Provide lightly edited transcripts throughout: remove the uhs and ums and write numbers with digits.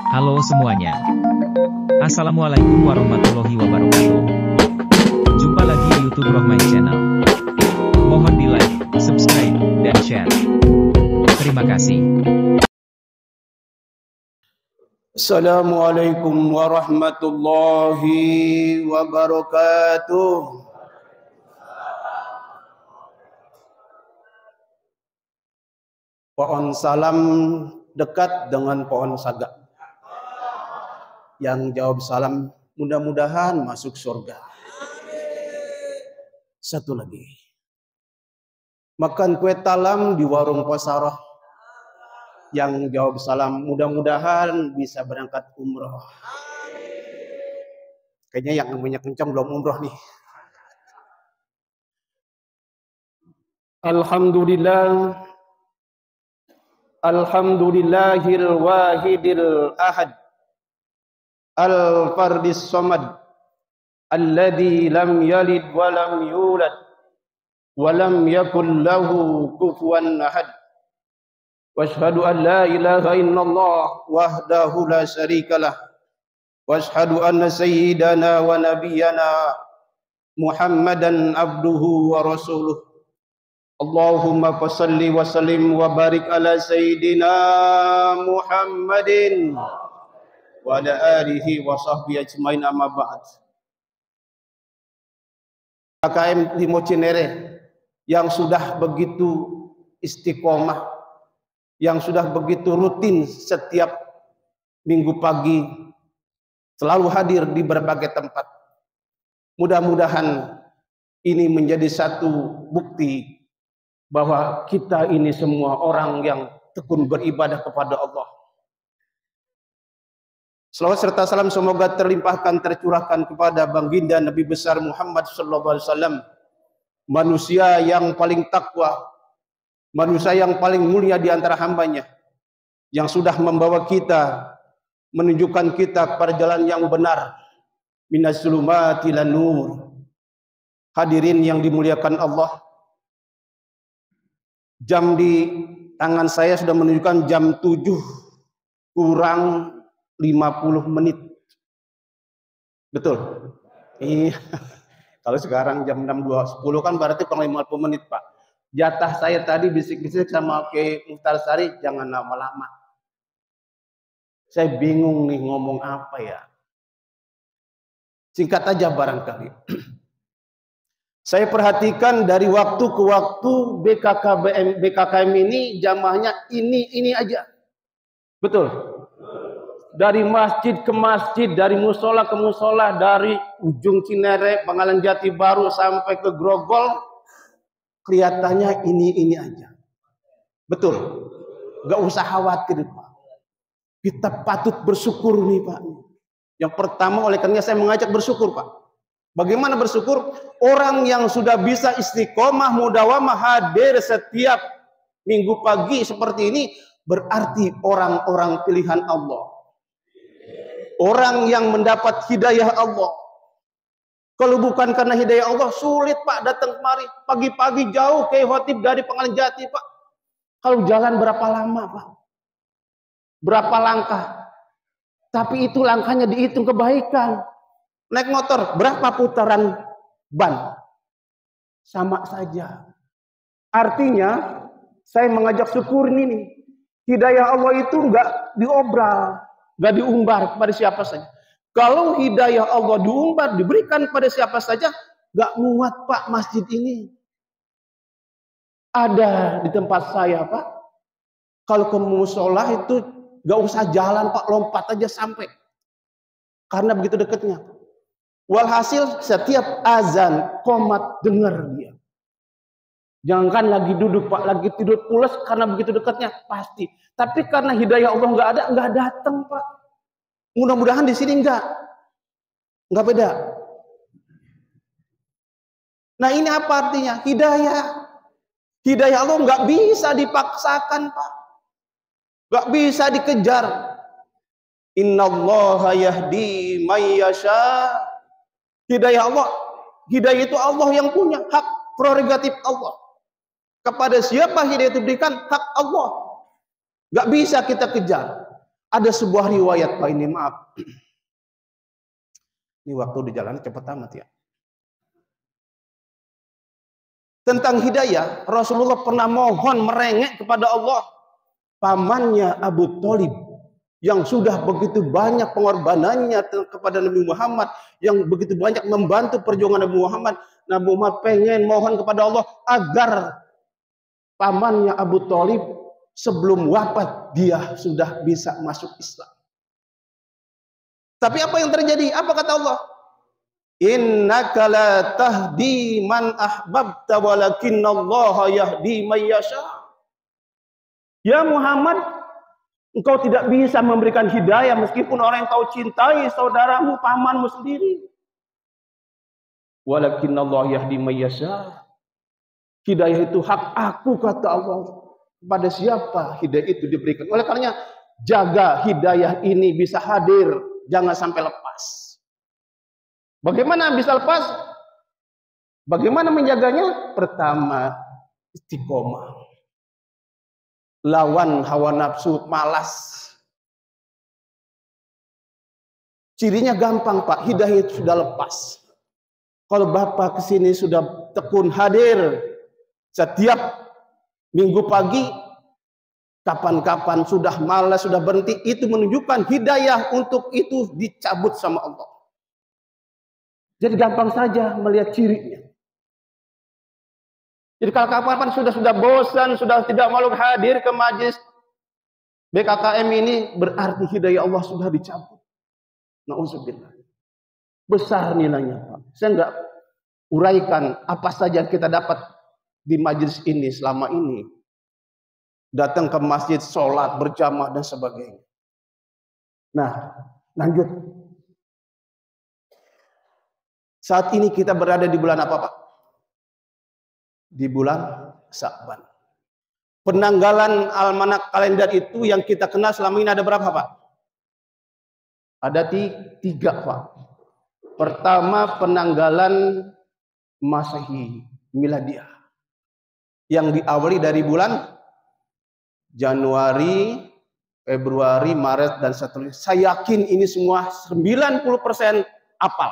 Halo semuanya. Assalamualaikum warahmatullahi wabarakatuh. Jumpa lagi di YouTube Rohmai Channel. Mohon di like, subscribe, dan share. Terima kasih. Assalamualaikum warahmatullahi wabarakatuh. Pohon salam dekat dengan pohon saga. Yang jawab salam mudah-mudahan masuk surga. Satu lagi. Makan kue talam di warung Posaroh. Yang jawab salam mudah-mudahan bisa berangkat umroh. Kayaknya yang namanya kencang belum umroh nih. Alhamdulillah. Alhamdulillahil wahidil ahad. Al-fardis somad. Alladhi lam yalid wa lam yulad. Wa lam yakun lahu kufuwan ahad. Washhadu an la ilaha illallah wahdahu la syarikalah. Washhadu anna sayyidana wa nabiyyana Muhammadan abduhu wa rasuluh. Allahumma fasalli wa sallim wa barik ala sayyidina Muhammadin wa ala alihi wa sahbihi ajmain amma ba'd. KKM Limo Cinere yang sudah begitu istiqomah, yang sudah begitu rutin setiap minggu pagi selalu hadir di berbagai tempat. Mudah-mudahan ini menjadi satu bukti bahwa kita ini semua orang yang tekun beribadah kepada Allah. Selawat serta salam semoga terlimpahkan, tercurahkan kepada baginda Nabi besar Muhammad sallallahu alaihi wasallam, manusia yang paling takwa, manusia yang paling mulia di antara hambanya, yang sudah membawa kita, menunjukkan kita kepada jalan yang benar, minas zulumati ilan nur. Hadirin yang dimuliakan Allah, jam di tangan saya sudah menunjukkan jam 7 kurang 50 menit. Betul? Iya. Kalau sekarang jam 6.10 kan berarti kurang 50 menit, Pak. Jatah saya tadi bisik-bisik sama Oke Muhtar Sari, jangan lama-lama. Saya bingung nih ngomong apa ya. Singkat aja barangkali. Saya perhatikan dari waktu ke waktu BKKM ini jamaahnya ini aja. Betul? Dari masjid ke masjid, dari musola ke musola, dari ujung Cinere, Pangkalan Jati Baru sampai ke Grogol, kelihatannya ini aja. Betul? Gak usah khawatir, Pak. Kita patut bersyukur nih, Pak. Yang pertama oleh karena saya mengajak bersyukur, Pak. Bagaimana bersyukur? Orang yang sudah bisa istiqomah mudawamah hadir setiap minggu pagi seperti ini berarti orang-orang pilihan Allah. Orang yang mendapat hidayah Allah. Kalau bukan karena hidayah Allah sulit, Pak, datang kemari. Pagi-pagi jauh ke khotib dari Pangkalan Jati, Pak. Kalau jalan berapa lama, Pak? Berapa langkah? Tapi itu langkahnya dihitung kebaikan. Naik motor, berapa putaran ban? Sama saja. Artinya, saya mengajak syukur ini nih. Hidayah Allah itu enggak diobral, enggak diumbar kepada siapa saja. Kalau hidayah Allah diumbar, diberikan kepada siapa saja, enggak muat, Pak, masjid ini. Ada di tempat saya, Pak. Kalau ke musola itu enggak usah jalan, Pak, lompat aja sampai. Karena begitu dekatnya. Walhasil setiap azan qomat dengar dia. Jangan lagi duduk, Pak, lagi tidur pulas karena begitu dekatnya pasti. Tapi karena hidayah Allah enggak datang, Pak. Mudah-mudahan di sini enggak beda. Nah, ini apa artinya? Hidayah Allah enggak bisa dipaksakan, Pak. Enggak bisa dikejar. Innallaha yahdi may yasha. Hidayah Allah, hidayah itu Allah yang punya, hak prerogatif Allah. Kepada siapa hidayah itu diberikan, hak Allah. Gak bisa kita kejar. Ada sebuah riwayat Pak, ini maaf. Ini waktu di jalan cepat amat ya. Tentang hidayah, Rasulullah pernah mohon merengek kepada Allah. Pamannya Abu Thalib yang sudah begitu banyak pengorbanannya kepada Nabi Muhammad, yang begitu banyak membantu perjuangan Nabi Muhammad. Nabi Muhammad pengen mohon kepada Allah agar pamannya Abu Thalib sebelum wafat dia sudah bisa masuk Islam. Tapi apa yang terjadi? Apa kata Allah? Innaka la tahdi man ahbabta walakinallaha yahdi may yasha. Ya Muhammad, engkau tidak bisa memberikan hidayah meskipun orang yang kau cintai saudaramu, pamanmu sendiri. Walakinallaha yahdi may yasha. Hidayah itu hak aku, kata Allah. Pada siapa hidayah itu diberikan? Oleh karenanya jaga hidayah ini bisa hadir, jangan sampai lepas. Bagaimana bisa lepas? Bagaimana menjaganya? Pertama, istiqomah. Lawan hawa nafsu, malas. Cirinya gampang Pak, hidayah itu sudah lepas. Kalau Bapak kesini sudah tekun hadir setiap minggu pagi, kapan-kapan sudah malas, sudah berhenti, itu menunjukkan hidayah untuk itu dicabut sama Allah. Jadi gampang saja melihat cirinya. Jadi kalau kapan-kapan sudah bosan, sudah tidak mau hadir ke majlis BKKM ini, berarti hidayah Allah sudah dicabut. Na'udzubillah. Besar nilainya Pak. Saya enggak uraikan apa saja yang kita dapat di majlis ini selama ini. Datang ke masjid, sholat, berjamaah dan sebagainya. Nah, lanjut. Saat ini kita berada di bulan apa Pak? Di bulan Sya'ban. Penanggalan almanak kalender itu yang kita kenal selama ini ada berapa Pak? Ada 3 Pak. Pertama, penanggalan Masehi Miladiah yang diawali dari bulan Januari, Februari, Maret dan seterusnya. Saya yakin ini semua 90% apal.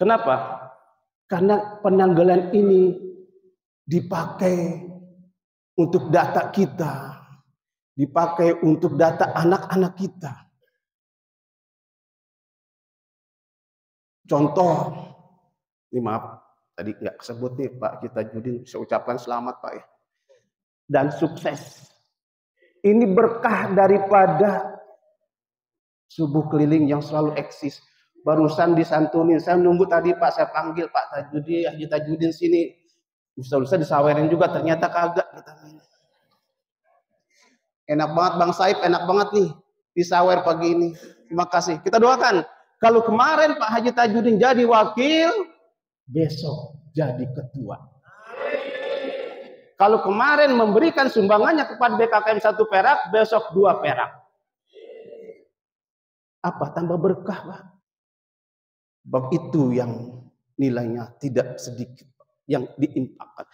Kenapa? Karena penanggalan ini dipakai untuk data kita, dipakai untuk data anak-anak kita. Contoh, ini maaf, tadi nggak kesebut nih Pak Kita Judin, saya ucapkan selamat Pak ya. Dan sukses. Ini berkah daripada subuh keliling yang selalu eksis. Barusan disantunin, saya nunggu tadi Pak, saya panggil Pak Tajudin, Haji Tajudin sini. Bisa-bisa disawerin juga, ternyata kagak. Enak banget Bang Saib, enak banget nih disawer pagi ini. Terima kasih. Kita doakan. Kalau kemarin Pak Haji Tajudin jadi wakil, besok jadi ketua. Kalau kemarin memberikan sumbangannya kepada BKKM 1 perak, besok 2 perak. Apa? Tambah berkah Pak. Bab itu yang nilainya tidak sedikit yang diinfakkan.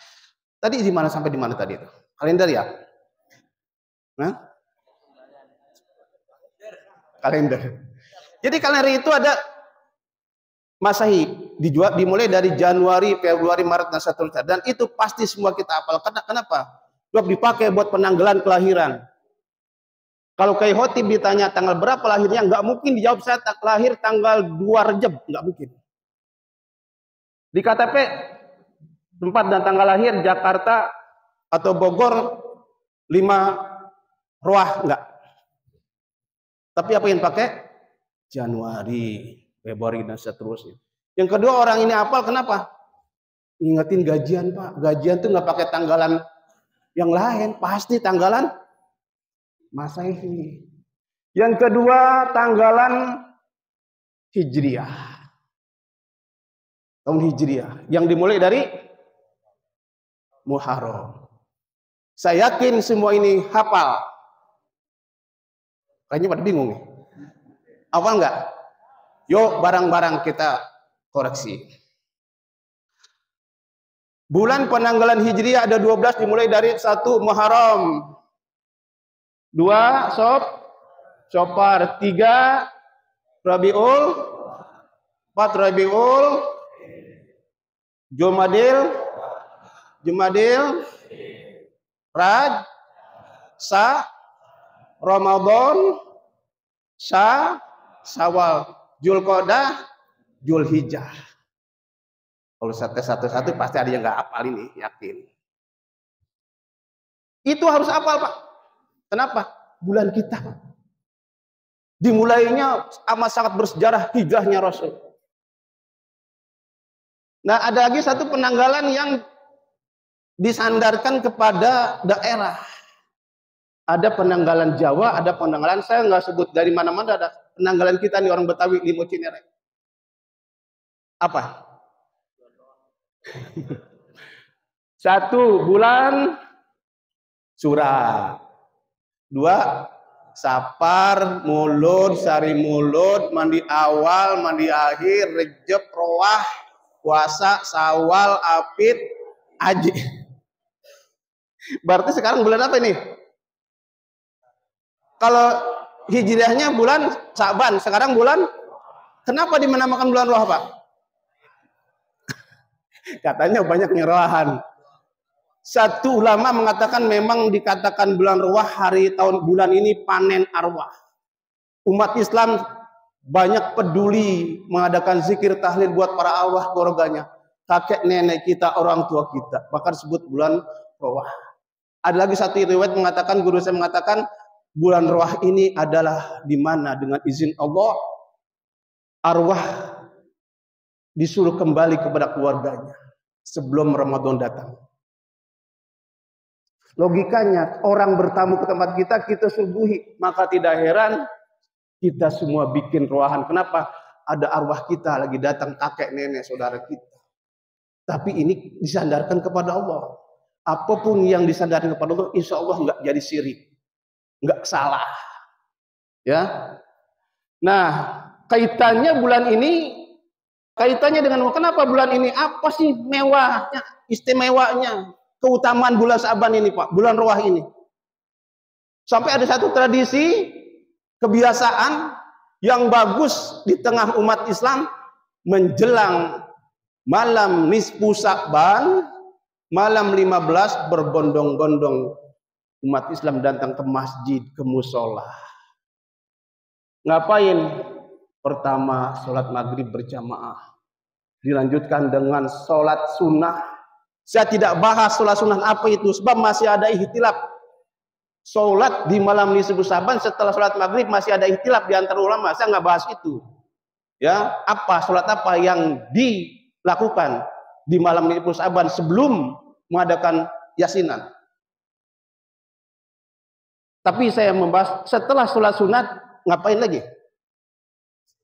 Tadi di mana sampai di mana tadi itu? Kalender ya? Nah? Kalender. Jadi kalender itu ada Masehi, dimulai dari Januari, Februari, Maret dan seterusnya. Dan itu pasti semua kita hafal. Kenapa? Sebab dipakai buat penanggalan kelahiran. Kalau Kiai Khotib ditanya tanggal berapa lahirnya, nggak mungkin dijawab saya lahir tanggal 2 Rejab, nggak mungkin. Di KTP tempat dan tanggal lahir Jakarta atau Bogor 5 Roah, enggak. Tapi apa yang pakai? Januari, Februari dan seterusnya. Yang kedua, orang ini hafal kenapa? Ingetin gajian Pak. Gajian tuh nggak pakai tanggalan yang lain, pasti tanggalan Masehi. Yang kedua, tanggalan Hijriah. Tahun Hijriah yang dimulai dari Muharram. Saya yakin semua ini hafal. Kayaknya pada bingung nih. Hafal nggak? Yuk barang-barang kita koreksi. Bulan penanggalan Hijriah ada 12, dimulai dari 1 Muharram. 2 Sofar, 3 Rabiul, 4 Rabiul, Jumadil, Ramadan, Syawal, Zulqa'dah, Zulhijjah. Kalau satu-satu pasti ada yang nggak hafal ini, yakin. Itu harus hafal, Pak. Kenapa? Bulan kita. Dimulainya amat sangat bersejarah hijrahnya Rasul. Nah, ada lagi satu penanggalan yang disandarkan kepada daerah. Ada penanggalan Jawa, ada penanggalan, saya nggak sebut dari mana-mana, ada penanggalan kita nih orang Betawi, Limo Cinere. Apa? 1 bulan Sura, 2 Sapar, Mulud, Sari Mulud, mandi awal, mandi akhir, Rejab, Roah, puasa, Sawal, Apit, Haji. Berarti sekarang bulan apa ini? Kalau hijriahnya bulan Sa'ban, sekarang bulan, kenapa dinamakan bulan Roah, Pak? Katanya banyak nyerahan. Satu ulama mengatakan memang dikatakan bulan Roah bulan ini panen arwah. Umat Islam banyak peduli mengadakan zikir tahlil buat para arwah keluarganya, kakek nenek kita, orang tua kita. Bahkan disebut bulan Roah. Ada lagi satu riwayat mengatakan, guru saya mengatakan bulan Roah ini adalah di mana dengan izin Allah arwah disuruh kembali kepada keluarganya sebelum Ramadan datang. Logikanya orang bertamu ke tempat kita suguhi, maka tidak heran kita semua bikin roahan. Kenapa? Ada arwah kita lagi datang, kakek nenek saudara kita. Tapi ini disandarkan kepada Allah. Apapun yang disandarkan kepada Allah, insya Allah nggak jadi syirik, nggak salah. Ya. Nah, kaitannya bulan ini, kaitannya dengan kenapa bulan ini? Apa sih mewahnya, istimewanya, keutamaan bulan Sa'ban ini, Pak? Bulan Roah ini. Sampai ada satu tradisi, kebiasaan yang bagus di tengah umat Islam menjelang malam nisfu Sa'ban, malam 15 berbondong-bondong umat Islam datang ke masjid, ke musola. Ngapain? Pertama, sholat maghrib berjamaah. Dilanjutkan dengan sholat sunnah. Saya tidak bahas sholat sunnah apa itu, sebab masih ada ihtilaf. Sholat di malam nisfu Sa'ban setelah sholat maghrib masih ada ihtilaf di antara ulama. Saya nggak bahas itu. Ya, sholat apa yang dilakukan di malam nisfu Sa'ban sebelum mengadakan yasinan. Tapi saya membahas setelah sholat sunat ngapain lagi?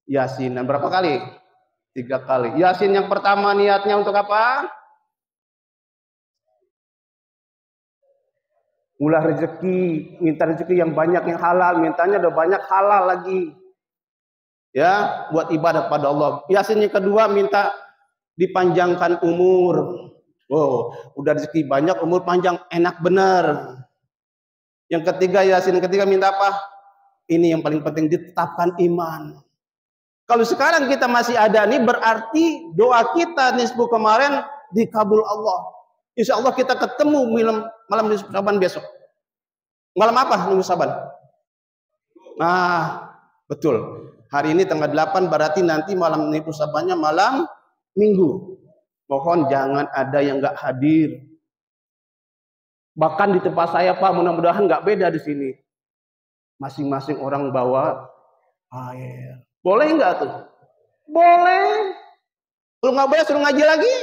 Yasinan berapa kali? 3 kali. Yasin yang pertama niatnya untuk apa? Ulah rezeki, minta rezeki yang banyak, yang halal, mintanya udah banyak halal lagi. Ya, buat ibadah pada Allah. Yasin yang kedua minta dipanjangkan umur. Oh, udah rezeki banyak, umur panjang, enak bener. Yang ketiga, Yasin ketiga minta apa? Ini yang paling penting, ditetapkan iman. Kalau sekarang kita masih ada nih, berarti doa kita nisfu kemarin dikabul Allah. Insya Allah kita ketemu malam nisfu Sa'ban besok. Malam apa nisfu Sa'ban? Nah, betul. Hari ini tanggal 8, berarti nanti malam nisfu Sa'bannya malam Minggu. Mohon jangan ada yang nggak hadir. Bahkan di tempat saya, Pak, mudah-mudahan nggak beda di sini. Masing-masing orang bawa air. Boleh nggak tuh? Boleh. Kalau nggak boleh suruh ngaji lagi.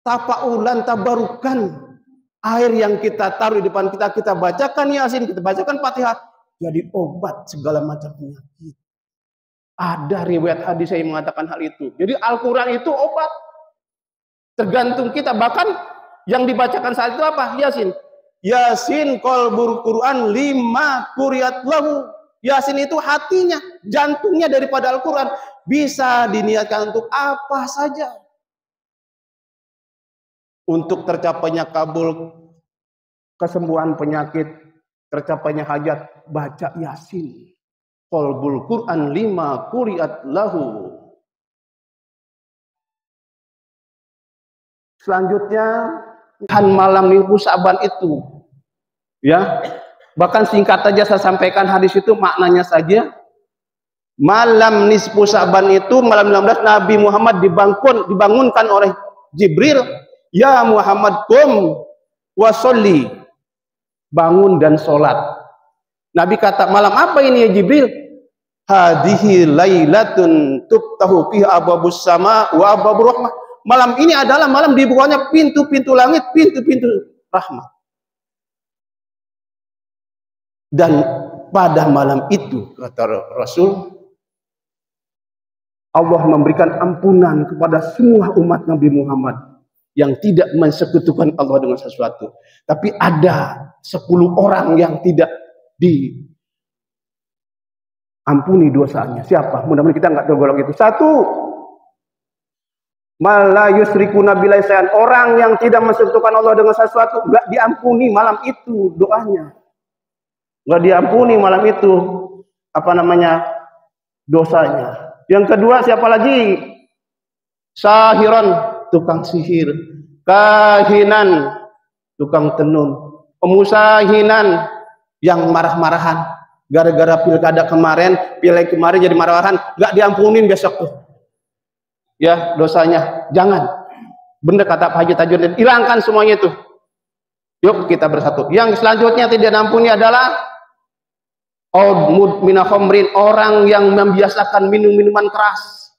Tafaulan, tabarukan. Air yang kita taruh di depan kita, kita bacakan Yasin, kita bacakan Fatihah. Jadi obat segala macam penyakit. Ada riwayat hadis yang mengatakan hal itu. Jadi Al-Quran itu obat. Tergantung kita. Bahkan yang dibacakan saat itu apa? Yasin. Yasin qalbul Quran lima quriyat lahu. Yasin itu hatinya, jantungnya daripada Al-Quran. Bisa diniatkan untuk apa saja. Untuk tercapainya kabul kesembuhan penyakit tercapainya hajat, baca Yasin. Qalbul Quran 5 quri'at lahu. Selanjutnya, malam minggu Sa'ban itu. Ya. Bahkan singkat saja saya sampaikan hadis itu maknanya saja. Malam nisfu Sa'ban itu, malam 16 Nabi Muhammad dibangunkan oleh Jibril. Ya Muhammad qum wa sholli. Bangun dan sholat. Nabi kata, malam apa ini ya Jibril? Hadihi lailatun tuftahu fiha abwabus sama wa abwabur rahmah. Malam ini adalah malam dibukanya pintu-pintu langit, pintu-pintu rahmat. Dan pada malam itu, kata Rasul, Allah memberikan ampunan kepada semua umat Nabi Muhammad yang tidak mensekutukan Allah dengan sesuatu. Tapi ada 10 orang yang tidak diampuni dosanya. Siapa? Mudah-mudahan kita nggak tergolong itu. 1, mala yusrikuna billahi syai'an. Orang yang tidak mensekutukan Allah dengan sesuatu, nggak diampuni malam itu doanya. Nggak diampuni malam itu dosanya. Yang kedua siapa lagi? Sahiran, tukang sihir. Kahinan, tukang tenun. Pemusahinan, yang marah-marahan gara-gara pilkada kemarin, pileg kemarin jadi marah-marahan, nggak diampunin besok tuh. Ya, dosanya. Jangan. Bener kata Pak Haji Tajuddin, hilangkan semuanya itu. Yuk kita bersatu. Yang selanjutnya tidak diampuni adalah orang yang membiasakan minum-minuman keras.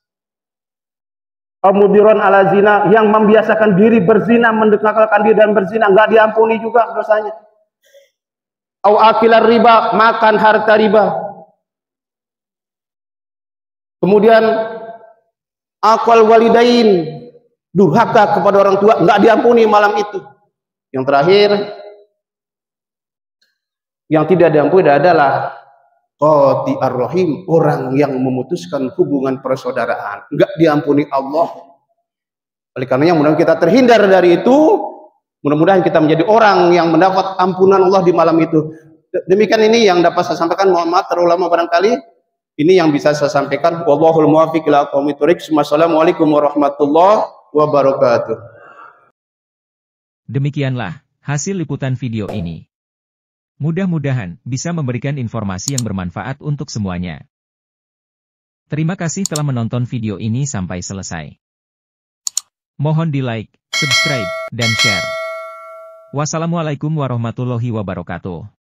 Mudiron ala zina, yang membiasakan diri berzina, mendekatkan diri dan berzina, nggak diampuni juga dosanya. Au akilar riba, makan harta riba. Kemudian aqwal walidain, durhaka kepada orang tua, nggak diampuni malam itu. Yang terakhir, yang tidak diampuni adalah qati ar-rahim, orang yang memutuskan hubungan persaudaraan, enggak diampuni Allah. Oleh karenanya mudah-mudahan kita terhindar dari itu, mudah-mudahan kita menjadi orang yang mendapat ampunan Allah di malam itu. Demikian ini yang dapat saya sampaikan. Mohon maaf terlalu lama barangkali. Ini yang bisa saya sampaikan. Wallahul muwaffiq ila aqwamit thoriq. Wassalamualaikum warahmatullahi wabarakatuh. Demikianlah hasil liputan video ini. Mudah-mudahan bisa memberikan informasi yang bermanfaat untuk semuanya. Terima kasih telah menonton video ini sampai selesai. Mohon di-like, subscribe, dan share. Wassalamualaikum warahmatullahi wabarakatuh.